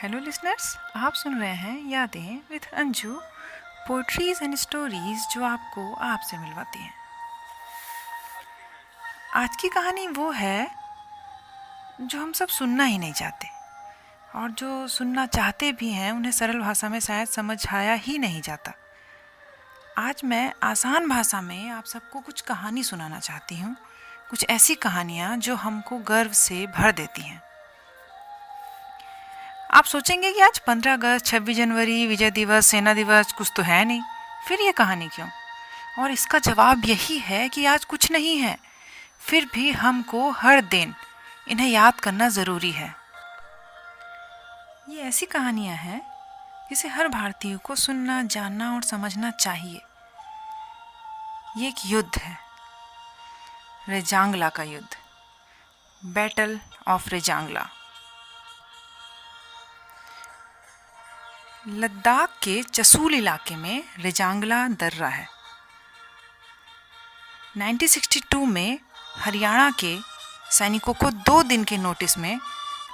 Hello listeners, आप सुन रहे हैं यादें with Anju, poetries and stories जो आपको आपसे मिलवाती हैं। आज की कहानी वो है जो हम सब सुनना ही नहीं चाहते, और जो सुनना चाहते भी हैं उन्हें सरल भाषा में शायद समझाया ही नहीं जाता। आज मैं आसान भाषा में आप सबको कुछ कहानी सुनाना चाहती हूँ, कुछ ऐसी कहानियाँ जो हमको गर्व से भर देती हैं। आप सोचेंगे कि आज 15 अगस्त, 26 जनवरी, विजय दिवस, सेना दिवस कुछ तो है नहीं, फिर ये कहानी क्यों? और इसका जवाब यही है कि आज कुछ नहीं है, फिर भी हमको हर दिन इन्हें याद करना ज़रूरी है। ये ऐसी कहानियाँ हैं जिसे हर भारतीय को सुनना, जानना और समझना चाहिए। ये एक युद्ध है, रेजांगला का युद्ध, बैटल ऑफ रेजांगला। लद्दाख के चसूल इलाके में रेजांगला दर्रा है। 1962 में हरियाणा के सैनिकों को 2 दिन के नोटिस में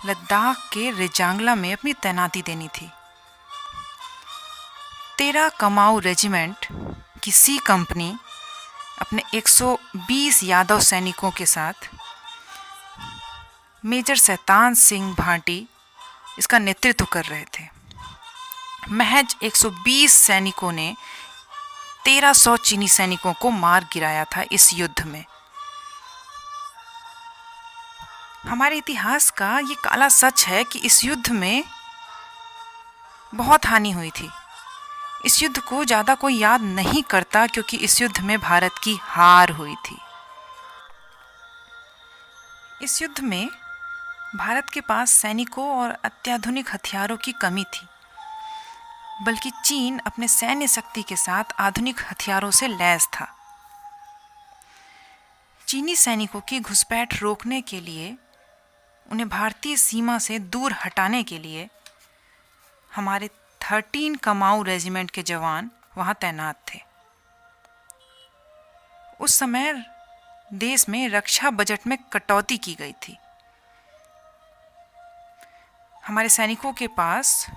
लद्दाख के रेजांगला में अपनी तैनाती देनी थी। 13 कमाऊ रेजिमेंट की सी कंपनी अपने 120 यादव सैनिकों के साथ मेजर शैतान सिंह भाटी इसका नेतृत्व कर रहे थे। महज 120 सैनिकों ने 1300 चीनी सैनिकों को मार गिराया था इस युद्ध में। हमारे इतिहास का ये काला सच है कि इस युद्ध में बहुत हानि हुई थी। इस युद्ध को ज़्यादा कोई याद नहीं करता क्योंकि इस युद्ध में भारत की हार हुई थी। इस युद्ध में भारत के पास सैनिकों और अत्याधुनिक हथियारों की कमी थी, बल्कि चीन अपने सैन्य शक्ति के साथ आधुनिक हथियारों से लैस था। चीनी सैनिकों की घुसपैठ रोकने के लिए, उन्हें भारतीय सीमा से दूर हटाने के लिए हमारे 13 कमाऊ रेजिमेंट के जवान वहां तैनात थे। उस समय देश में रक्षा बजट में कटौती की गई थी। हमारे सैनिकों के पास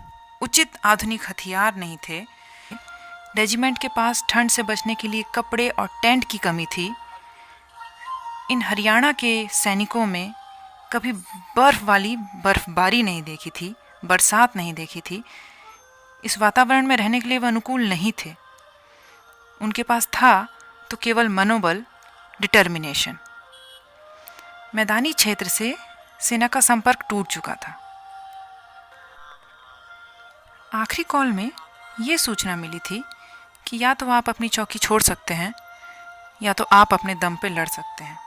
उचित आधुनिक हथियार नहीं थे। रेजिमेंट के पास ठंड से बचने के लिए कपड़े और टेंट की कमी थी। इन हरियाणा के सैनिकों में कभी बर्फबारी नहीं देखी थी, बरसात नहीं देखी थी। इस वातावरण में रहने के लिए वे अनुकूल नहीं थे। उनके पास था तो केवल मनोबल, डिटर्मिनेशन। मैदानी क्षेत्र से सेना का संपर्क टूट चुका था। आखिरी कॉल में ये सूचना मिली थी कि या तो आप अपनी चौकी छोड़ सकते हैं या तो आप अपने दम पे लड़ सकते हैं।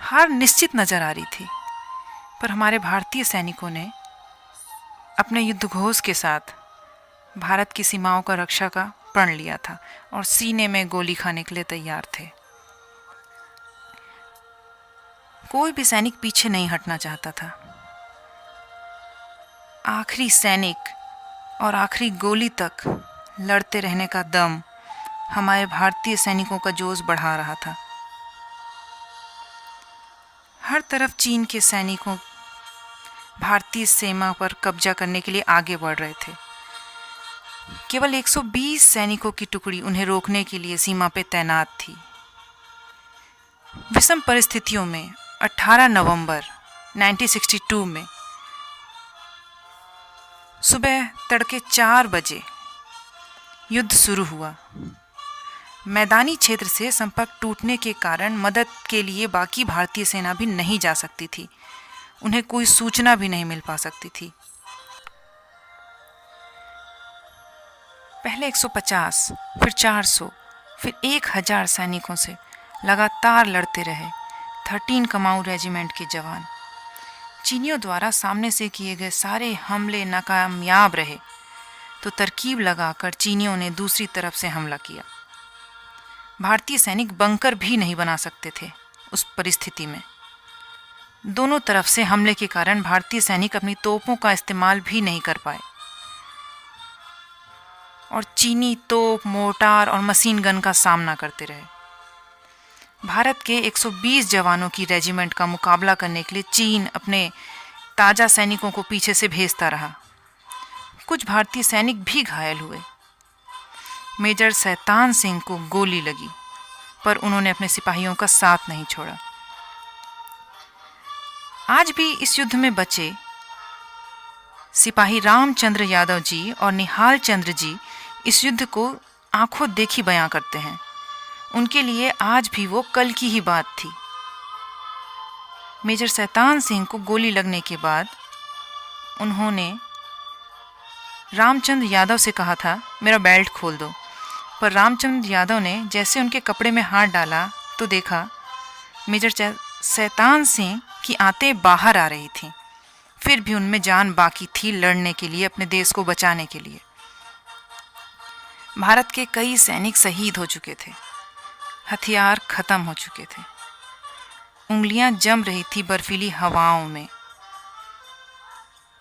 हार निश्चित नज़र आ रही थी, पर हमारे भारतीय सैनिकों ने अपने युद्ध घोष के साथ भारत की सीमाओं का रक्षा का प्रण लिया था और सीने में गोली खाने के लिए तैयार थे। कोई भी सैनिक पीछे नहीं हटना चाहता था। आखिरी सैनिक और आखिरी गोली तक लड़ते रहने का दम हमारे भारतीय सैनिकों का जोश बढ़ा रहा था। हर तरफ चीन के सैनिकों भारतीय सीमा पर कब्जा करने के लिए आगे बढ़ रहे थे। केवल 120 सैनिकों की टुकड़ी उन्हें रोकने के लिए सीमा पर तैनात थी। विषम परिस्थितियों में 18 नवंबर 1962 में सुबह तड़के 4 बजे युद्ध शुरू हुआ। मैदानी क्षेत्र से संपर्क टूटने के कारण मदद के लिए बाकी भारतीय सेना भी नहीं जा सकती थी। उन्हें कोई सूचना भी नहीं मिल पा सकती थी। पहले 150, फिर 400, फिर 1000 सैनिकों से लगातार लड़ते रहे 13 कमाऊ रेजिमेंट के जवान। चीनियों द्वारा सामने से किए गए सारे हमले नाकामयाब रहे, तो तरकीब लगाकर चीनियों ने दूसरी तरफ से हमला किया। भारतीय सैनिक बंकर भी नहीं बना सकते थे उस परिस्थिति में। दोनों तरफ से हमले के कारण भारतीय सैनिक अपनी तोपों का इस्तेमाल भी नहीं कर पाए और चीनी तोप, मोर्टार और मशीन गन का सामना करते रहे। भारत के 120 जवानों की रेजिमेंट का मुकाबला करने के लिए चीन अपने ताज़ा सैनिकों को पीछे से भेजता रहा। कुछ भारतीय सैनिक भी घायल हुए। मेजर शैतान सिंह को गोली लगी, पर उन्होंने अपने सिपाहियों का साथ नहीं छोड़ा। आज भी इस युद्ध में बचे सिपाही रामचंद्र यादव जी और निहाल चंद्र जी इस युद्ध को आंखों देखी बयां करते हैं। उनके लिए आज भी वो कल की ही बात थी। मेजर शैतान सिंह को गोली लगने के बाद उन्होंने रामचंद्र यादव से कहा था, मेरा बेल्ट खोल दो। पर रामचंद्र यादव ने जैसे उनके कपड़े में हाथ डाला तो देखा मेजर शैतान सिंह की आंतें बाहर आ रही थीं। फिर भी उनमें जान बाकी थी लड़ने के लिए, अपने देश को बचाने के लिए। भारत के कई सैनिक शहीद हो चुके थे, हथियार खत्म हो चुके थे, उंगलियां जम रही थी बर्फीली हवाओं में।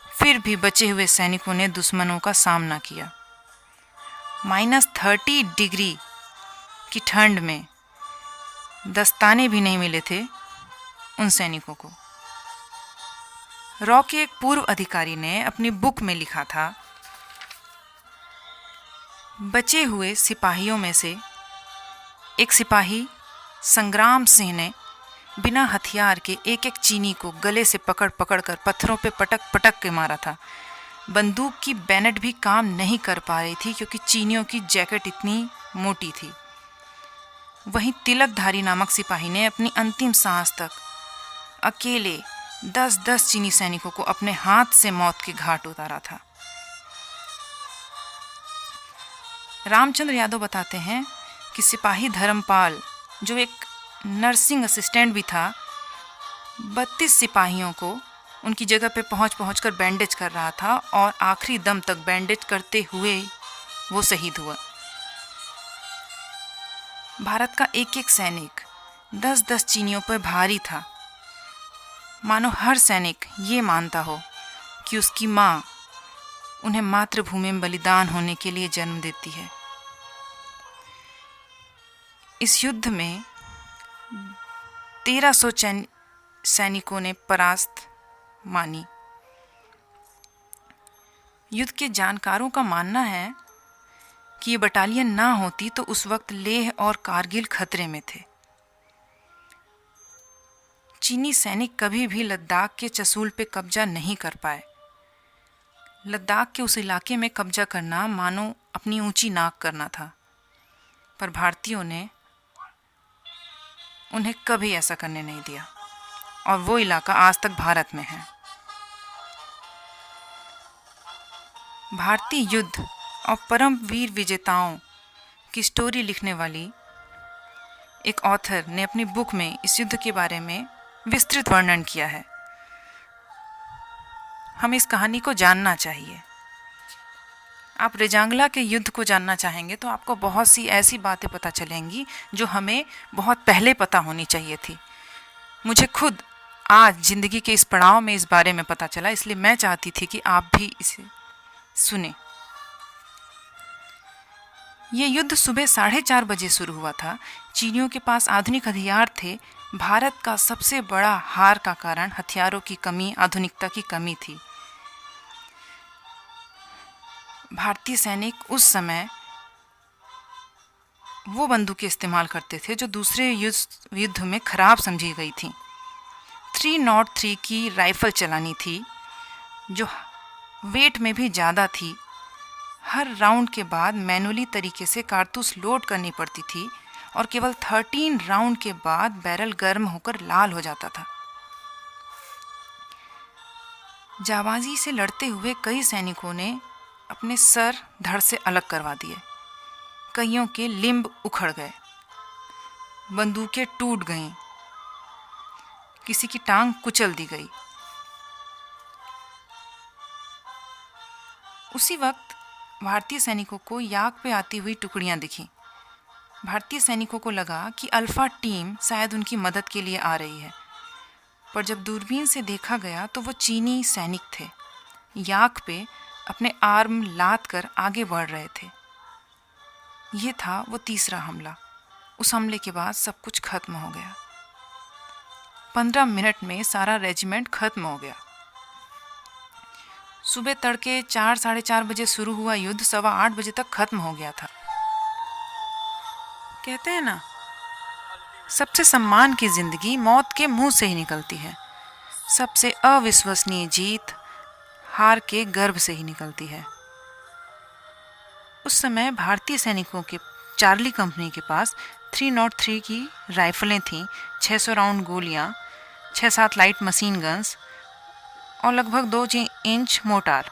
फिर भी बचे हुए सैनिकों ने दुश्मनों का सामना किया। -30 डिग्री की ठंड में दस्ताने भी नहीं मिले थे उन सैनिकों को। रॉ के एक पूर्व अधिकारी ने अपनी बुक में लिखा था, बचे हुए सिपाहियों में से एक सिपाही संग्राम सिंह ने बिना हथियार के एक एक चीनी को गले से पकड़ पकड़ कर पत्थरों पे पटक पटक के मारा था। बंदूक की बैनेट भी काम नहीं कर पा रही थी क्योंकि चीनियों की जैकेट इतनी मोटी थी। वहीं तिलकधारी नामक सिपाही ने अपनी अंतिम सांस तक अकेले 10-10 चीनी सैनिकों को अपने हाथ से मौत के घाट उतारा था। रामचंद्र यादव बताते हैं कि सिपाही धर्मपाल, जो एक नर्सिंग असिस्टेंट भी था, 32 सिपाहियों को उनकी जगह पे पहुंच कर बैंडेज कर रहा था और आखिरी दम तक बैंडेज करते हुए वो शहीद हुआ। भारत का एक एक सैनिक 10-10 चीनियों पर भारी था। मानो हर सैनिक ये मानता हो कि उसकी माँ उन्हें मातृभूमि में बलिदान होने के लिए जन्म देती है। इस युद्ध में 1300 सैनिकों ने परास्त मानी। युद्ध के जानकारों का मानना है कि ये बटालियन ना होती तो उस वक्त लेह और कारगिल खतरे में थे। चीनी सैनिक कभी भी लद्दाख के चसूल पे कब्जा नहीं कर पाए। लद्दाख के उस इलाके में कब्जा करना मानो अपनी ऊंची नाक करना था, पर भारतीयों ने उन्हें कभी ऐसा करने नहीं दिया और वो इलाका आज तक भारत में है। भारतीय युद्ध और परम वीर विजेताओं की स्टोरी लिखने वाली एक ऑथर ने अपनी बुक में इस युद्ध के बारे में विस्तृत वर्णन किया है। हमें इस कहानी को जानना चाहिए। आप रेजांगला के युद्ध को जानना चाहेंगे तो आपको बहुत सी ऐसी बातें पता चलेंगी जो हमें बहुत पहले पता होनी चाहिए थी। मुझे खुद आज ज़िंदगी के इस पड़ाव में इस बारे में पता चला, इसलिए मैं चाहती थी कि आप भी इसे सुने। ये युद्ध सुबह 4:30 बजे शुरू हुआ था। चीनियों के पास आधुनिक हथियार थे। भारत का सबसे बड़ा हार का कारण हथियारों की कमी, आधुनिकता की कमी थी। भारतीय सैनिक उस समय वो बंदूकें इस्तेमाल करते थे जो दूसरे युद्ध में खराब समझी गई थी। 303 की राइफल चलानी थी जो वेट में भी ज़्यादा थी। हर राउंड के बाद मैनुअली तरीके से कारतूस लोड करनी पड़ती थी और केवल 13 राउंड के बाद बैरल गर्म होकर लाल हो जाता था। जाबाजी से लड़ते हुए कई सैनिकों ने अपने सर धड़ से अलग करवा दिए। कईयों के लिम्ब उखड़ गए, बंदूकें टूट गईं, किसी की टांग कुचल दी गई। उसी वक्त भारतीय सैनिकों को याक पे आती हुई टुकड़ियां दिखीं। भारतीय सैनिकों को लगा कि अल्फा टीम शायद उनकी मदद के लिए आ रही है, पर जब दूरबीन से देखा गया तो वो चीनी सैनिक थे। याक पे अपने आर्म लाद कर आगे बढ़ रहे थे। ये था वो तीसरा हमला। उस हमले के बाद सब कुछ खत्म हो गया। 15 मिनट में सारा रेजिमेंट खत्म हो गया। सुबह तड़के 4 साढ़े 4 बजे शुरू हुआ युद्ध 8:15 बजे तक खत्म हो गया था। कहते हैं ना, सबसे सम्मान की जिंदगी मौत के मुंह से ही निकलती है। सबसे अविश्वसनीय जीत हार के गर्भ से ही निकलती है। उस समय भारतीय सैनिकों के चार्ली कंपनी के पास 303 की राइफलें थीं, 600 राउंड गोलियां, 6-7 लाइट मशीन गन्स और लगभग 2 इंच मोर्टार।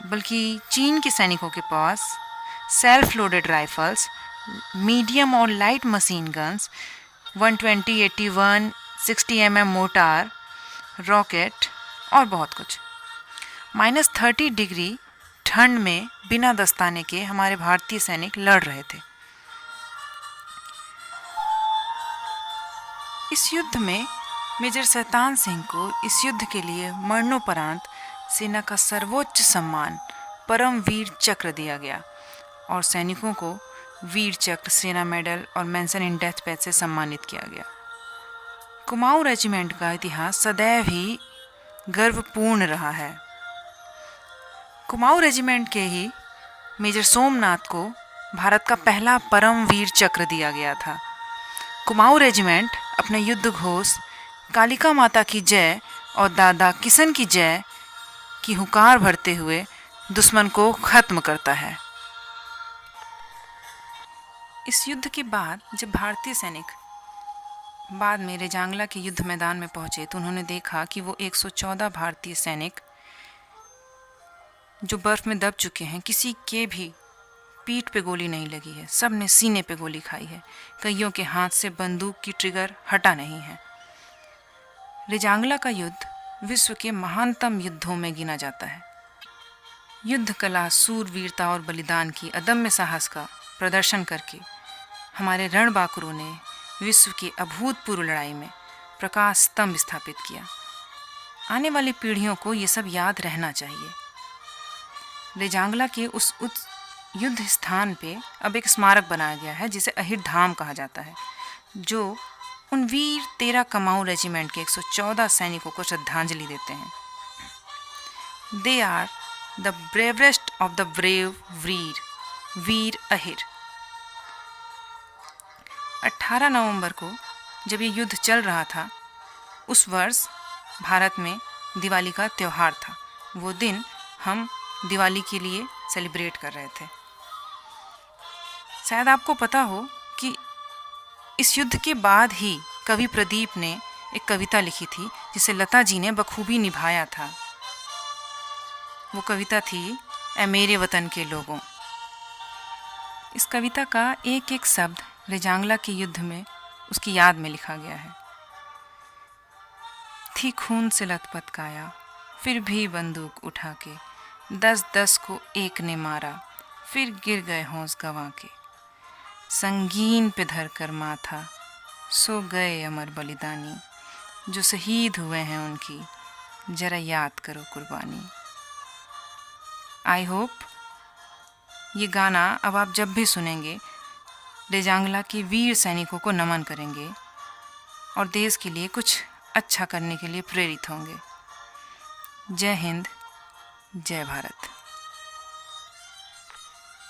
बल्कि चीन के सैनिकों के पास सेल्फ लोडेड राइफल्स, मीडियम और light machine guns, 120, 81, 60 mm mortar, rocket और बहुत कुछ। -30 डिग्री ठंड में बिना दस्ताने के हमारे भारतीय सैनिक लड़ रहे थे। इस युद्ध में मेजर शैतान सिंह को इस युद्ध के लिए मरणोपरांत सेना का सर्वोच्च सम्मान परम वीर चक्र दिया गया और सैनिकों को वीर चक्र, सेना मेडल और मेंशन इन डेथ पैच से सम्मानित किया गया। कुमाऊं रेजिमेंट का इतिहास सदैव ही गर्वपूर्ण रहा है। कुमाऊं रेजिमेंट के ही मेजर सोमनाथ को भारत का पहला परम वीर चक्र दिया गया था। कुमाऊं रेजिमेंट अपने युद्ध घोष कालिका माता की जय और दादा किशन की जय की हुकार भरते हुए दुश्मन को खत्म करता है। इस युद्ध के बाद जब भारतीय सैनिक बाद में रेजांगला के युद्ध मैदान में पहुंचे तो उन्होंने देखा कि वो 114 भारतीय सैनिक जो बर्फ में दब चुके हैं, किसी के भी पीठ पे गोली नहीं लगी है, सब ने सीने पे गोली खाई है। कईयों के हाथ से बंदूक की ट्रिगर हटा नहीं है। रेजांगला का युद्ध विश्व के महानतम युद्धों में गिना जाता है। युद्ध कला, सूरवीरता और बलिदान की अदम्य साहस का प्रदर्शन करके हमारे रणबांकुरों ने विश्व की अभूतपूर्व लड़ाई में प्रकाश स्तंभ स्थापित किया। आने वाली पीढ़ियों को ये सब याद रहना चाहिए। रेजांगला के उस युद्ध स्थान पे अब एक स्मारक बनाया गया है जिसे अहिर धाम कहा जाता है, जो उन वीर 13 कुमाऊं रेजिमेंट के 114 सैनिकों को श्रद्धांजलि देते हैं। They are the bravest of the brave वीर अहिर। 18 नवंबर को जब ये युद्ध चल रहा था, उस वर्ष भारत में दिवाली का त्यौहार था। वो दिन हम दिवाली के लिए सेलिब्रेट कर रहे थे। शायद आपको पता हो कि इस युद्ध के बाद ही कवि प्रदीप ने एक कविता लिखी थी जिसे लता जी ने बखूबी निभाया था। वो कविता थी ऐ मेरे वतन के लोगों। इस कविता का एक एक शब्द रेजांगला के युद्ध में उसकी याद में लिखा गया है। थी खून से लथपथ काया, फिर भी बंदूक उठा के 10-10 को एक ने मारा, फिर गिर गए होश गंवा के। संगीन पे धर कर माथा, सो गए अमर बलिदानी, जो शहीद हुए हैं उनकी जरा याद करो कुर्बानी। आई होप ये गाना अब आप जब भी सुनेंगे रेजांगला के वीर सैनिकों को नमन करेंगे और देश के लिए कुछ अच्छा करने के लिए प्रेरित होंगे। जय हिंद, जय भारत।